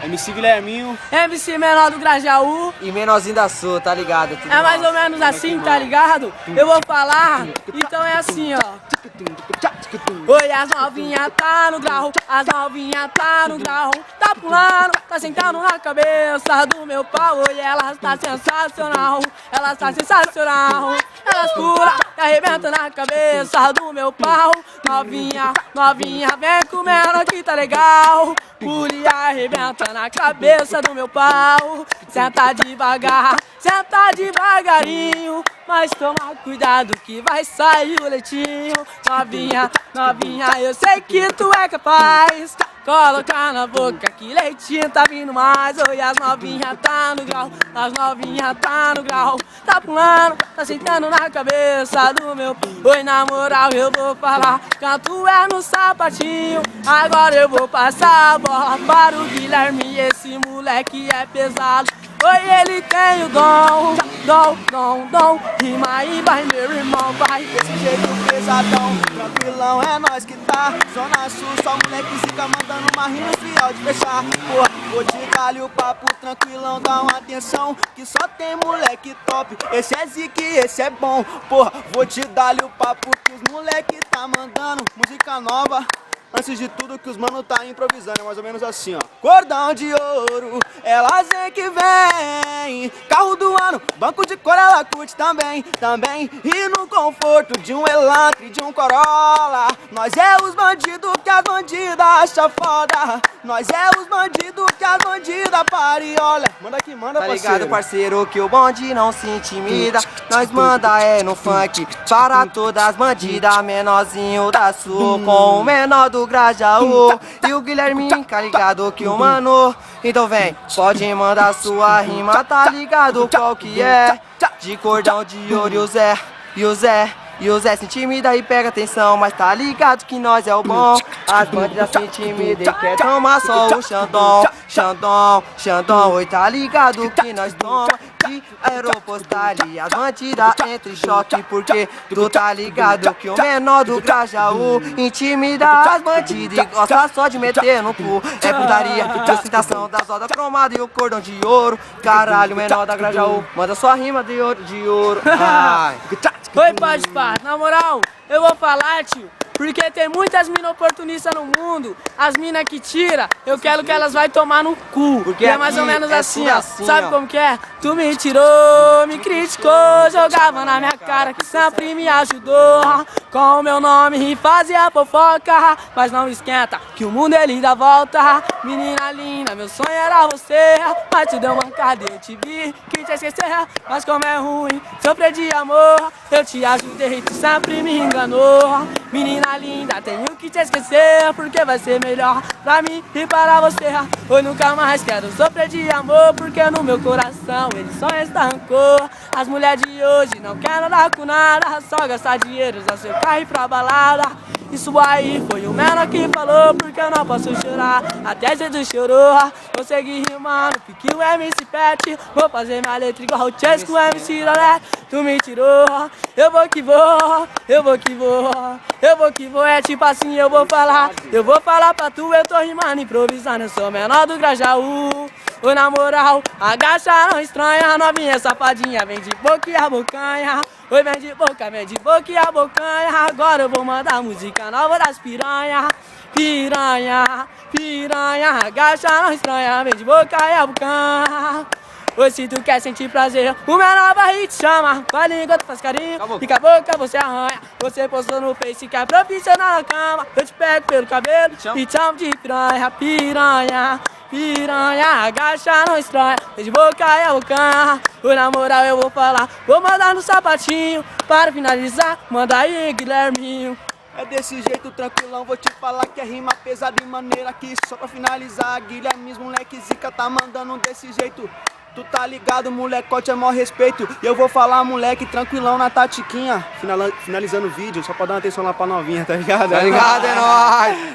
MC Guilherminho, MC menor do Grajaú. E menorzinho da Sul, tá ligado? Tudo É mais ou menos assim, tá ligado? Eu vou falar, então é assim, ó. Oi, as novinha tá no grau, as novinha tá no grau. Tá pulando, tá sentando na cabeça do meu pau. Oi, ela tá sensacional, ela tá sensacional. Elas pulam e arrebentam na cabeça do meu pau. Novinha, novinha, vem comendo aqui, tá legal. Pula e arrebenta na cabeça do meu pau. Senta devagar, senta devagarinho, mas toma cuidado que vai sair o leitinho. Novinha, novinha, eu sei que tu é capaz. Colocar na boca que leitinho tá vindo mais. Oi, as novinha tá no grau, as novinha tá no grau. Tá pulando, tá sentando na cabeça do meu. Oi, na moral eu vou falar, canto é no sapatinho. Agora eu vou passar a bola para o Guilherme, esse moleque é pesado. Oi, ele tem o dom, rima aí, vai meu irmão, vai. desse jeito pesadão, tranquilão, é nós que tá. Zona Sul, só moleque zica mandando uma rima fiel de fechar. Porra, vou te dar o papo tranquilão, dá uma atenção, que só tem moleque top. Esse é zique, esse é bom. Porra, vou te dar o papo que os moleque tá mandando música nova. Antes de tudo que os mano tá improvisando, é mais ou menos assim, ó. Cordão de ouro, elas vem que vem. Carro do ano, banco de cor ela curte também. E no conforto de um Elantra e de um Corolla. Nós é os bandidos que as bandidas acham foda. Nós é os bandidos que as bandidas pariola. Manda aqui, manda, tá parceiro. ligado, parceiro, que o bonde não se intimida. Nós manda é no funk para todas as bandidas. Menorzinho da Sul com o menor do Grajaú. E o Guilherminho, tá ligado que o mano. Então vem, pode mandar sua rima, tá ligado qual que é? De cordão de ouro e o Zé se intimida e pega atenção, mas tá ligado que nós é o bom. As bandidas se intimidam e quer tomar só o Xandão, oi, tá ligado que nós toma de aeropostal e as bandidas entram em choque, porque tu tá ligado que o menor do Grajaú intimida as bandidas e gosta só de meter no cu. É putaria, ostentação das rodas cromadas e o cordão de ouro. Caralho, menor da Grajaú, manda sua rima de ouro. Ai. Oi, pode pá, na moral, eu vou falar, tio, porque tem muitas mina oportunistas no mundo. As mina que tira, eu quero que elas vai tomar no cu. Porque é mais ou menos é assim, ó. assim, sabe ó. como que é? Tu me tirou, me criticou, jogava na minha cara que sempre me ajudou. Com o meu nome e fazia fofoca, mas não esquenta que o mundo ele dá volta. Menina linda, meu sonho era você, mas tu deu mancada e eu te vi, que te esquecer. Mas como é ruim sofrer de amor, eu te ajudei e tu sempre me enganou. Menina linda, tenho que te esquecer, porque vai ser melhor pra mim e para você. Hoje nunca mais quero sofrer de amor, porque no meu coração ele só está rancor. As mulheres de hoje não querem andar com nada, só gastar dinheiro, usar seu carro e ir pra balada. Isso aí foi o menor que falou, porque eu não posso chorar. Até Jesus chorou, vou seguir rimando, pique o MC Pet. Vou fazer minha letra igual o Chess com o MC Lolé. Tu me tirou, eu vou que vou, eu vou que vou, eu vou que vou. É tipo assim, eu vou falar pra tu, eu tô rimando, improvisando. Eu sou menor do Grajaú. Oi, na moral, agacha não estranha, novinha safadinha, vem de boca e a bocanha. Oi, vem de boca e a bocanha. Agora eu vou mandar música nova das piranha. Piranha, piranha, agacha não estranha, vem de boca e a bocanha. Oi, se tu quer sentir prazer, o menor vai te chama. Com a língua tu faz carinho, e com a boca você arranha. Você postou no Face que é profissional na cama. Eu te pego pelo cabelo e te chamo de piranha. Piranha, piranha, agacha não estranha, de boca e a bocanha. Oi, na moral eu vou falar, vou mandar no sapatinho. Para finalizar, manda aí, Guilherminho. É desse jeito tranquilão, vou te falar que é rima pesada de maneira que só pra finalizar, Guilherme, moleque zica tá mandando desse jeito. Tu tá ligado, molecote, é maior respeito. E eu vou falar, moleque, tranquilão na tatiquinha. Finalizando o vídeo, só pra dar uma atenção lá pra novinha, tá ligado? Tá ligado, é nóis.